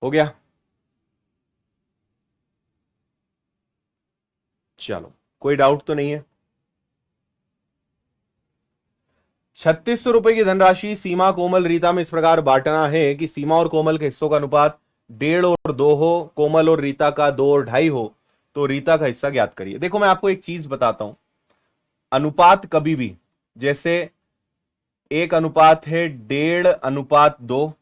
हो गया, चलो कोई डाउट तो नहीं है? ₹3600 की धनराशि सीमा, कोमल, रीता में इस प्रकार बांटना है कि सीमा और कोमल के हिस्सों का अनुपात 1.5 और 2 हो, कोमल और रीता का 2 और 2.5 हो, तो रीता का हिस्सा ज्ञात करिए। देखो मैं आपको एक चीज बताता हूं, अनुपात कभी भी, जैसे एक अनुपात है 1.5:2,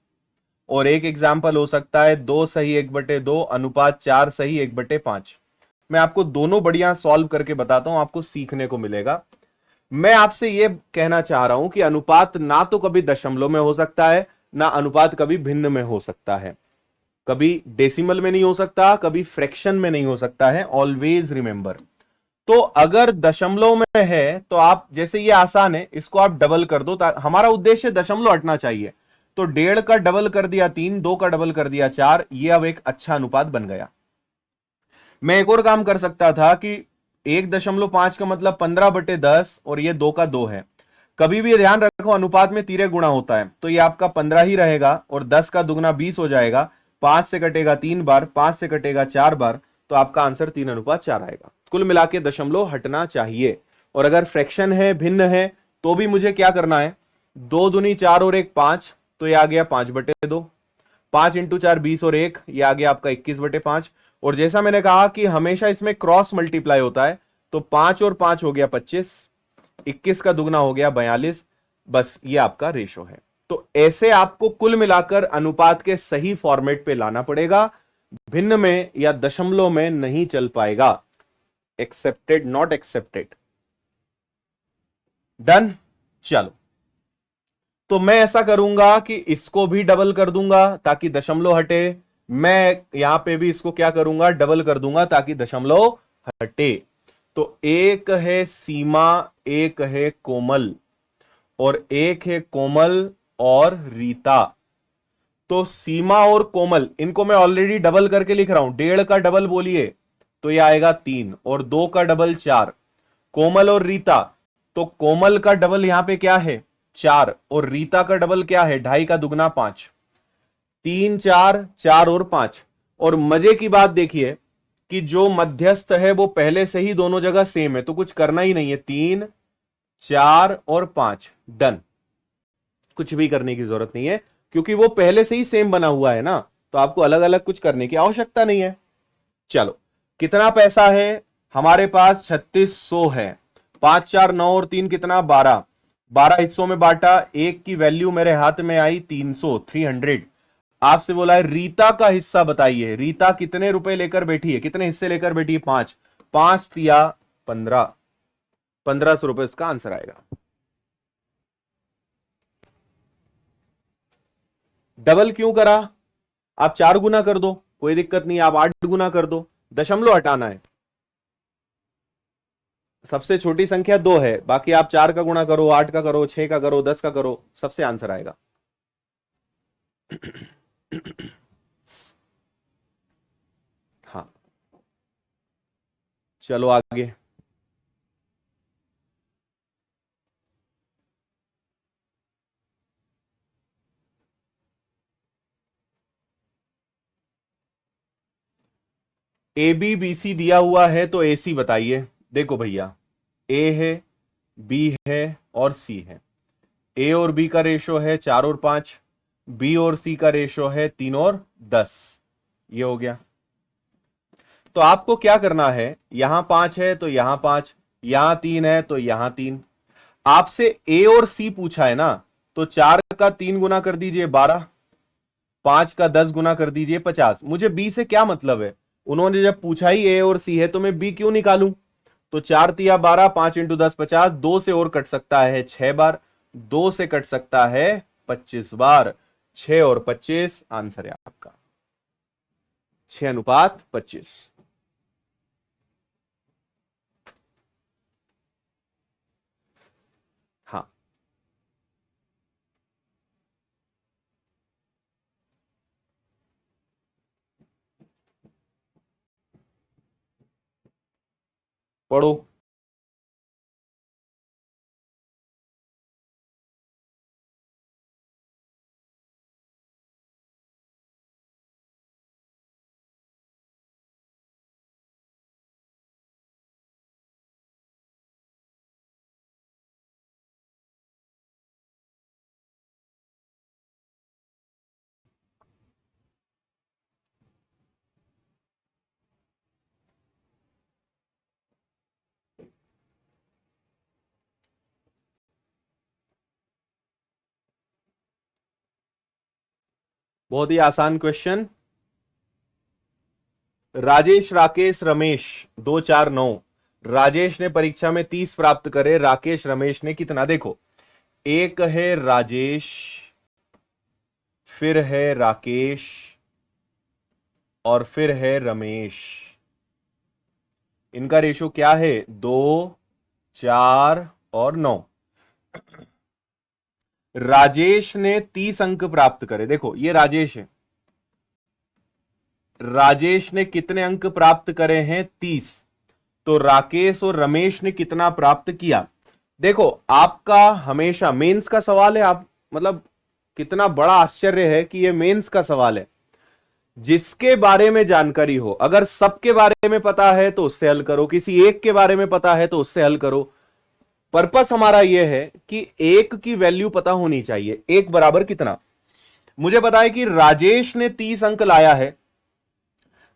और एक एग्जाम्पल हो सकता है 2:1/2 अनुपात 4:1/5। मैं आपको दोनों बढ़िया सॉल्व करके बताता हूं, आपको सीखने को मिलेगा। मैं आपसे यह कहना चाह रहा हूं कि अनुपात ना तो कभी दशमलव में हो सकता है, ना अनुपात कभी भिन्न में हो सकता है, कभी डेसिमल में नहीं हो सकता, कभी फ्रैक्शन में नहीं हो सकता है। Always remember. तो अगर दशमलव में है तो आप, जैसे ये आसान है, इसको आप डबल कर दो। हमारा उद्देश्य दशमलव हटना चाहिए, तो 1.5 का डबल कर दिया 3, 2 का डबल कर दिया 4, ये अब एक अच्छा अनुपात बन गया। मैं एक और काम कर सकता था कि 1.5 का मतलब 15/10, और ये 2 का 2 है। कभी भी ध्यान रखो, अनुपात में तिर्यक गुणा होता है, तो ये आपका 15 ही रहेगा, और 10 का दुगना 20 हो जाएगा। 5 से कटेगा 3 बार, 5 से कटेगा 4 बार, तो आपका आंसर 3:4 आएगा। कुल मिला के दशमलव हटना चाहिए। और अगर फ्रैक्शन है, भिन्न है, तो भी मुझे क्या करना है, 2 दूनी 4 और 1 5, तो ये आ गया 5/2। 5 इंटू 4 20 और 1, ये आ गया आपका 21/5। और जैसा मैंने कहा कि हमेशा इसमें क्रॉस मल्टीप्लाई होता है, तो 5 और 5 हो गया 25, 21 का दुगना हो गया 42। बस ये आपका रेशो है। तो ऐसे आपको कुल मिलाकर अनुपात के सही फॉर्मेट पे लाना पड़ेगा, भिन्न में या दशमलव में नहीं चल पाएगा। Accepted, not accepted. डन। चलो, तो मैं ऐसा करूंगा कि इसको भी डबल कर दूंगा ताकि दशमलव हटे। मैं यहां पे भी इसको क्या करूंगा, डबल कर दूंगा ताकि दशमलव हटे। तो एक है सीमा, एक है कोमल, और एक है कोमल और रीता। तो सीमा और कोमल, इनको मैं ऑलरेडी डबल करके लिख रहा हूं। 1.5 का डबल बोलिए तो यह आएगा 3, और 2 का डबल 4। कोमल और रीता, तो कोमल का डबल यहां पे क्या है, 4, और रीता का डबल क्या है, 2.5 का दुगना 5। 3 4 4 और 5। और मजे की बात देखिए कि जो मध्यस्थ है वो पहले से ही दोनों जगह सेम है, तो कुछ करना ही नहीं है। 3 4 और 5, डन। कुछ भी करने की जरूरत नहीं है, क्योंकि वो पहले से ही सेम बना हुआ है ना, तो आपको अलग अलग कुछ करने की आवश्यकता नहीं है। चलो, कितना पैसा है हमारे पास, 3600 है। 5 4 9 और 3 कितना, 12। 12 हिस्सों में बांटा, एक की वैल्यू मेरे हाथ में आई 300, 300। आपसे बोला है रीता का हिस्सा बताइए। रीता कितने रुपए लेकर बैठी है, कितने हिस्से लेकर बैठी है, 5। 5 तिया 15, 1500 रुपए इसका आंसर आएगा। डबल क्यों करा, आप 4 गुना कर दो, कोई दिक्कत नहीं, आप 8 गुना कर दो, दशमलव हटाना है। सबसे छोटी संख्या 2 है, बाकी आप 4 का गुणा करो, 8 का करो, 6 का करो, 10 का करो, सबसे आंसर आएगा। हाँ, चलो आगे। ए बी बी सी दिया हुआ है, तो ए सी बताइए। देखो भैया, ए है, बी है और सी है। ए और बी का रेशो है 4 और 5, बी और सी का रेशो है 3 और 10। ये हो गया। तो आपको क्या करना है, यहां 5 है तो यहां 5, यहां 3 है तो यहां 3। आपसे ए और सी पूछा है ना, तो 4 का 3 गुना कर दीजिए 12, 5 का 10 गुना कर दीजिए 50। मुझे बी से क्या मतलब है, उन्होंने जब पूछा ही ए और सी है तो मैं बी क्यों निकालूं। तो 4 तिया 12, 5 इंटू 10 50, 2 से और कट सकता है 6 बार, 2 से कट सकता है 25 बार। 6 और 25 आंसर है आपका, 6:25। हाँ, पढ़ो। बहुत ही आसान क्वेश्चन। राजेश, राकेश, रमेश 2 4 9। राजेश ने परीक्षा में 30 प्राप्त करे, राकेश रमेश ने कितना? देखो, एक है राजेश, फिर है राकेश, और फिर है रमेश। इनका रेशो क्या है? 2 4 और 9। राजेश ने 30 अंक प्राप्त करे। देखो, ये राजेश है। राजेश ने कितने अंक प्राप्त करे हैं? 30। तो राकेश और रमेश ने कितना प्राप्त किया? देखो, आपका हमेशा मेंस का सवाल है। आप मतलब कितना बड़ा आश्चर्य है कि यह मेंस का सवाल है। जिसके बारे में जानकारी हो, अगर सबके बारे में पता है तो उससे हल करो, किसी एक के बारे में पता है तो उससे हल करो। पर्पस हमारा यह है कि एक की वैल्यू पता होनी चाहिए। एक बराबर कितना? मुझे पता है कि राजेश ने 30 अंक लाया है।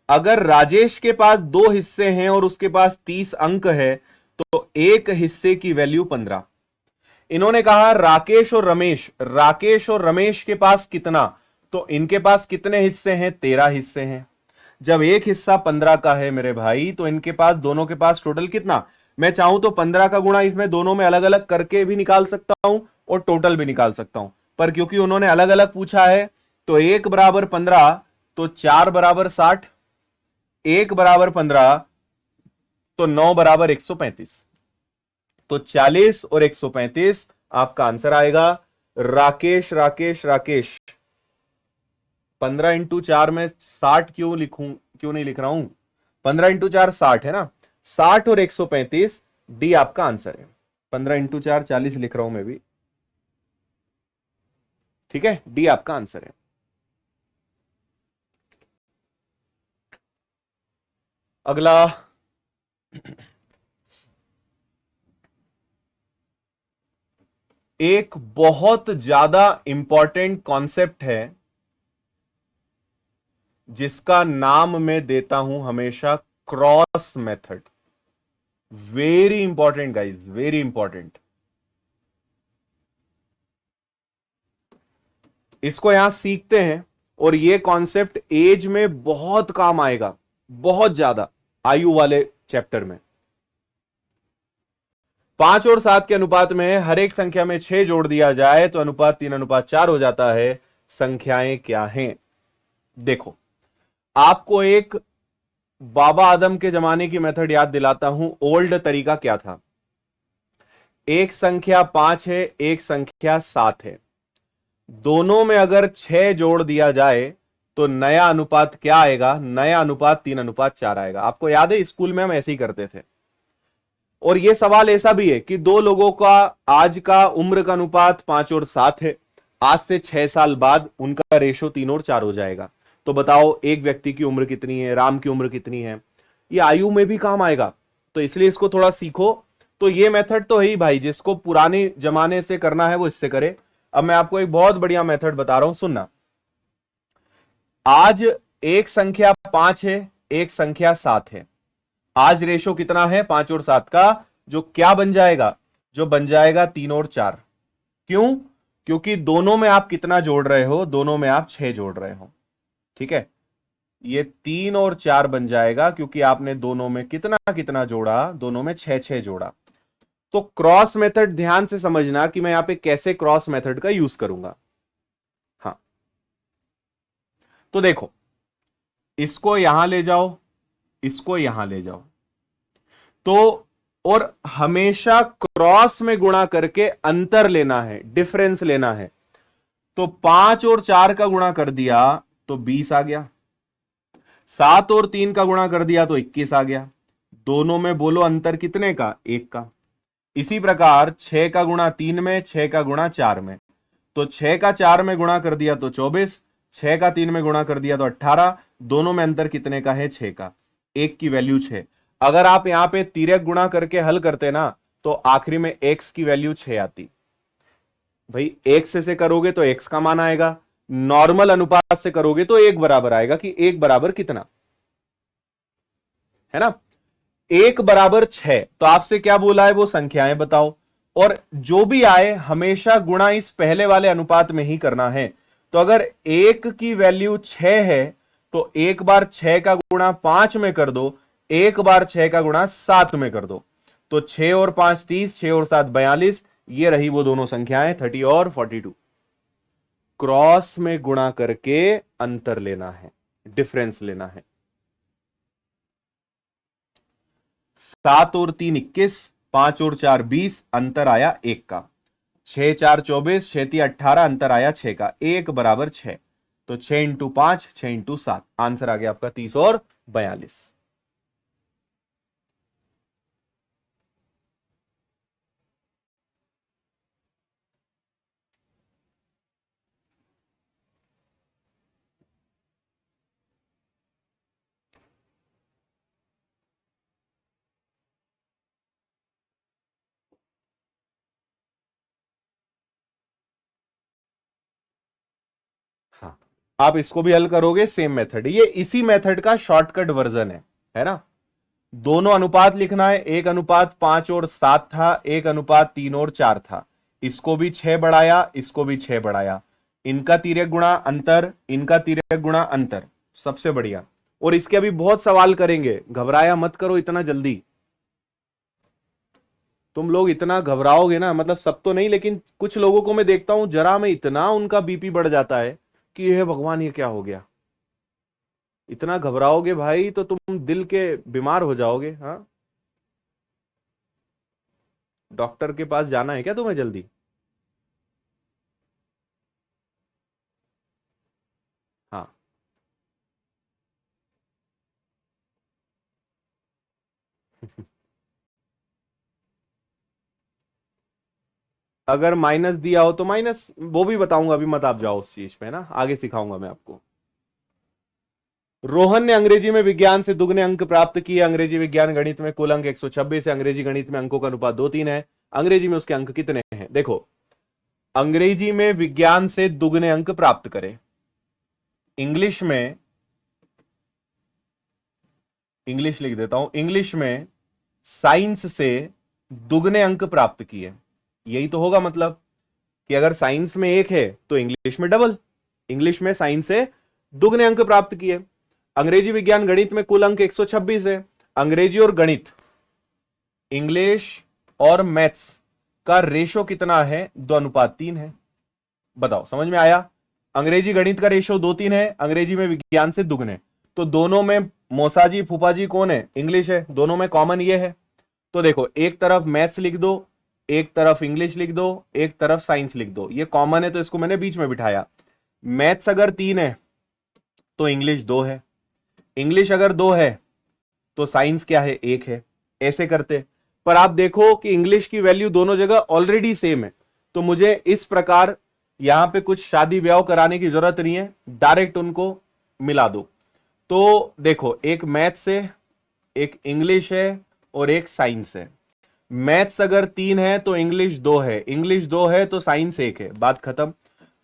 अगर राजेश के पास 2 हिस्से हैं और उसके पास 30 अंक है तो एक हिस्से की वैल्यू 15। इन्होंने कहा राकेश और रमेश के पास कितना? तो इनके पास कितने हिस्से हैं? 13 हिस्से हैं। जब एक हिस्सा 15 का है मेरे भाई, तो इनके पास, दोनों के पास टोटल कितना? मैं चाहूं तो 15 का गुणा इसमें दोनों में अलग अलग करके भी निकाल सकता हूं और टोटल भी निकाल सकता हूं, पर क्योंकि उन्होंने अलग अलग पूछा है तो 1 बराबर 15, तो 4 बराबर 60, 1 बराबर 15, तो 9 बराबर 135। तो 40 और 135 आपका आंसर आएगा। राकेश राकेश राकेश 15 इंटू 4 में 60 क्यों लिखूं, क्यों नहीं लिख रहा हूं? 15 इंटू 4 60 है ना। 60 और 135, डी आपका आंसर है। 15 इंटू 4 40 लिख रहा हूं मैं भी, ठीक है। डी आपका आंसर है। अगला, एक बहुत ज्यादा इंपॉर्टेंट कॉन्सेप्ट है जिसका नाम मैं देता हूं हमेशा cross method. Very important guys, very important. इसको यहां सीखते हैं और यह कॉन्सेप्ट एज में बहुत काम आएगा, बहुत ज्यादा, आयु वाले चैप्टर में। 5 और 7 के अनुपात में हर एक संख्या में 6 जोड़ दिया जाए तो अनुपात 3:4 हो जाता है। संख्याएं क्या हैं? देखो, आपको एक बाबा आदम के जमाने की मेथड याद दिलाता हूं। ओल्ड तरीका क्या था? एक संख्या 5 है, एक संख्या 7 है, दोनों में अगर 6 जोड़ दिया जाए तो नया अनुपात क्या आएगा? नया अनुपात 3:4 आएगा। आपको याद है, स्कूल में हम ऐसे ही करते थे। और यह सवाल ऐसा भी है कि दो लोगों का आज का उम्र का अनुपात 5 और 7 है, आज से 6 साल बाद उनका रेशो 3 और 4 हो जाएगा। तो बताओ, एक व्यक्ति की उम्र कितनी है, राम की उम्र कितनी है? ये आयु में भी काम आएगा, तो इसलिए इसको थोड़ा सीखो। तो ये मेथड तो है ही भाई, जिसको पुराने जमाने से करना है वो इससे करे। अब मैं आपको एक बहुत बढ़िया मेथड बता रहा हूं, सुनना। आज एक संख्या 5 है, एक संख्या 7 है। आज रेशो कितना है? 5 और 7 का, जो क्या बन जाएगा? जो बन जाएगा 3 और 4। क्यों? क्योंकि दोनों में आप कितना जोड़ रहे हो? दोनों में आप 6 जोड़ रहे हो, ठीक है। ये 3 और 4 बन जाएगा क्योंकि आपने दोनों में कितना कितना जोड़ा? दोनों में 6 जोड़ा। तो क्रॉस मेथड ध्यान से समझना कि मैं यहां पे कैसे क्रॉस मेथड का यूज करूंगा। हाँ, तो देखो, इसको यहां ले जाओ, इसको यहां ले जाओ, तो और हमेशा क्रॉस में गुणा करके अंतर लेना है, डिफरेंस लेना है। तो 5 और 4 का गुणा कर दिया तो 20 आ गया, 7 और 3 का गुणा कर दिया तो 21 आ गया। दोनों में बोलो अंतर कितने का? 1 का। इसी प्रकार 6 का गुणा 3 में, 6 का गुणा 4 में, तो 6 का 4 में गुणा कर दिया तो 24, 6 का 3 में गुणा कर दिया तो 18। दोनों में अंतर कितने का है? 6 का। 1 की वैल्यू 6। अगर आप यहां पे तिर्यक गुणा करके हल करते ना तो आखिरी में x की वैल्यू 6 आती। भाई x से करोगे तो x का मान आएगा, नॉर्मल अनुपात से करोगे तो 1 बराबर आएगा कि 1 बराबर कितना है ना। 1 बराबर 6। तो आपसे क्या बोला है? वो संख्याएं बताओ, और जो भी आए हमेशा गुणा इस पहले वाले अनुपात में ही करना है। तो अगर एक की वैल्यू 6 है तो एक बार 6 का गुणा 5 में कर दो, एक बार 6 का गुणा 7 में कर दो। तो 6 और 5 30, 6 और 7 42, ये रही वो दोनों संख्याएं 30 और 42। क्रॉस में गुणा करके अंतर लेना है, डिफरेंस लेना है। 7 और 3 21, 5 और 4 20, अंतर आया 1 का। 6 4 24, 6 3 18, अंतर आया 6 का। 1 बराबर 6, तो 6 इंटू 5, 6 इंटू 7, आंसर आ गया आपका 30 और 42। हाँ, आप इसको भी हल करोगे, सेम मेथड, ये इसी मेथड का शॉर्टकट वर्जन है ना। दोनों अनुपात लिखना है, 1:5 और 7 था, 1:3 और 4 था। इसको भी 6 बढ़ाया, इसको भी 6 बढ़ाया। इनका तिर्यक गुणा अंतर, इनका तिर्यक गुणा अंतर, सबसे बढ़िया। और इसके अभी बहुत सवाल करेंगे, घबराया मत करो इतना जल्दी। तुम लोग इतना घबराओगे ना, मतलब सब तो नहीं, लेकिन कुछ लोगों को मैं देखता हूं जरा में इतना उनका बीपी बढ़ जाता है कि हे भगवान ये क्या हो गया। इतना घबराओगे भाई तो तुम दिल के बीमार हो जाओगे। हाँ, डॉक्टर के पास जाना है क्या तुम्हें जल्दी? हाँ। अगर माइनस दिया हो तो माइनस, वो भी बताऊंगा, अभी मत आप जाओ उस चीज पे ना, आगे सिखाऊंगा मैं आपको। रोहन ने अंग्रेजी में विज्ञान से दुगने अंक प्राप्त किए। अंग्रेजी विज्ञान गणित में कुल अंक 126 है। अंग्रेजी गणित में अंकों का अनुपात 2:3 है। अंग्रेजी में उसके अंक कितने हैं? देखो, अंग्रेजी में विज्ञान से दुगने अंक प्राप्त करें। इंग्लिश में, इंग्लिश लिख देता हूं, इंग्लिश में साइंस से दुगने अंक प्राप्त किए। यही तो होगा मतलब कि अगर साइंस में 1 है तो इंग्लिश में डबल। इंग्लिश में साइंस से दुगने अंक प्राप्त किए। अंग्रेजी विज्ञान गणित में कुल अंक 126 है। अंग्रेजी और गणित, इंग्लिश और मैथ्स का रेशो कितना है? 2:3 है। बताओ, समझ में आया? अंग्रेजी गणित का रेशो 2:3 है, अंग्रेजी में विज्ञान से दुगने। तो दोनों में मौसाजी फूफाजी कौन है? इंग्लिश है। दोनों में कॉमन ये है। तो देखो, एक तरफ मैथ्स लिख दो, एक तरफ इंग्लिश लिख दो, एक तरफ साइंस लिख दो। ये कॉमन है तो इसको मैंने बीच में बिठाया। मैथ्स अगर 3 है तो इंग्लिश 2 है। इंग्लिश अगर 2 है तो साइंस क्या है? 1 है। ऐसे करते। पर आप देखो कि इंग्लिश की वैल्यू दोनों जगह ऑलरेडी सेम है, तो मुझे इस प्रकार यहां पे कुछ शादी ब्याह कराने की जरूरत नहीं है, डायरेक्ट उनको मिला दो। तो देखो, एक मैथ्स है, एक इंग्लिश है और एक साइंस है। मैथ्स अगर 3 है तो इंग्लिश 2 है, इंग्लिश 2 है तो साइंस 1 है। बात खत्म।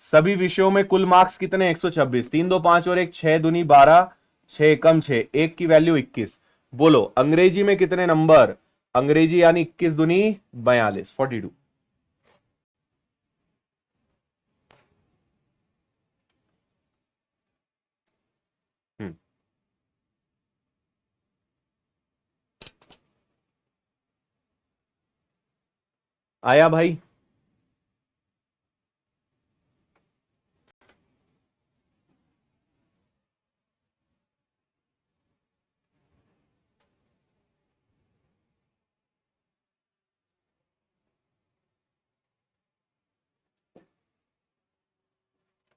सभी विषयों में कुल मार्क्स कितने? 126। 3 2 5 और 1 6 दूनी 12, 6 कम 6, 1 की वैल्यू 21। बोलो अंग्रेजी में कितने नंबर? अंग्रेजी यानी 21 दूनी 42, 42। हम्म, आया भाई?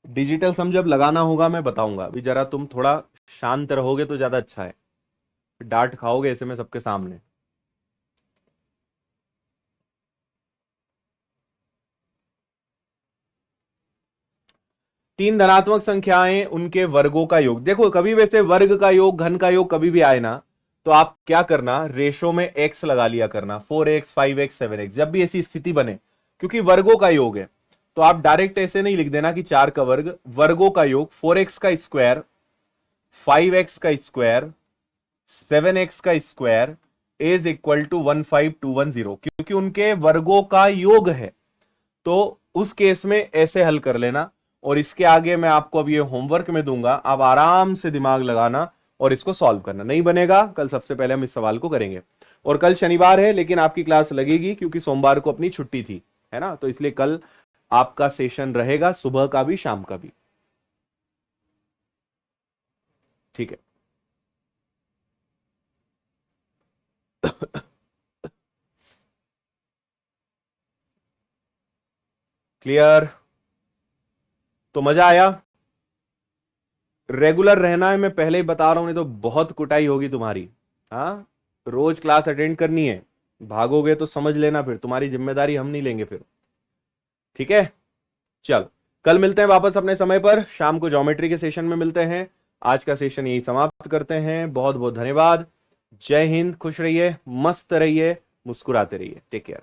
डिजिटल सम जब लगाना होगा मैं बताऊंगा, अभी जरा तुम थोड़ा शांत रहोगे तो ज्यादा अच्छा है। डांट खाओगे ऐसे में सबके सामने। 3 धनात्मक संख्याएं, उनके वर्गों का योग। देखो, कभी वैसे वर्ग का योग, घन का योग कभी भी आए ना, तो आप क्या करना, रेशो में x लगा लिया करना। 4x 5x 7x, जब भी ऐसी स्थिति बने, क्योंकि वर्गों का योग है, तो आप डायरेक्ट ऐसे नहीं लिख देना कि 4 का वर्ग। वर्गों का योग 4x का स्क्वायर, 5x का स्क्वायर, 7x का स्क्वायर इज इक्वल टू 15210, क्योंकि उनके वर्गों का योग है। तो उस केस में ऐसे हल कर लेना। और इसके आगे मैं आपको अब ये होमवर्क में दूंगा, आप आराम से दिमाग लगाना और इसको सॉल्व करना। नहीं बनेगा, कल सबसे पहले हम इस सवाल को करेंगे। और कल शनिवार है लेकिन आपकी क्लास लगेगी क्योंकि सोमवार को अपनी छुट्टी थी, है ना, तो इसलिए कल आपका सेशन रहेगा, सुबह का भी शाम का भी। ठीक है। क्लियर? तो मजा आया? रेगुलर रहना है, मैं पहले ही बता रहा हूं, नहीं तो बहुत कुटाई होगी तुम्हारी। हाँ, रोज क्लास अटेंड करनी है, भागोगे तो समझ लेना, फिर तुम्हारी जिम्मेदारी हम नहीं लेंगे फिर। ठीक है, चलो कल मिलते हैं वापस अपने समय पर, शाम को ज्योमेट्री के सेशन में मिलते हैं। आज का सेशन यही समाप्त करते हैं। बहुत बहुत धन्यवाद। जय हिंद, खुश रहिए, मस्त रहिए, मुस्कुराते रहिए। Take care.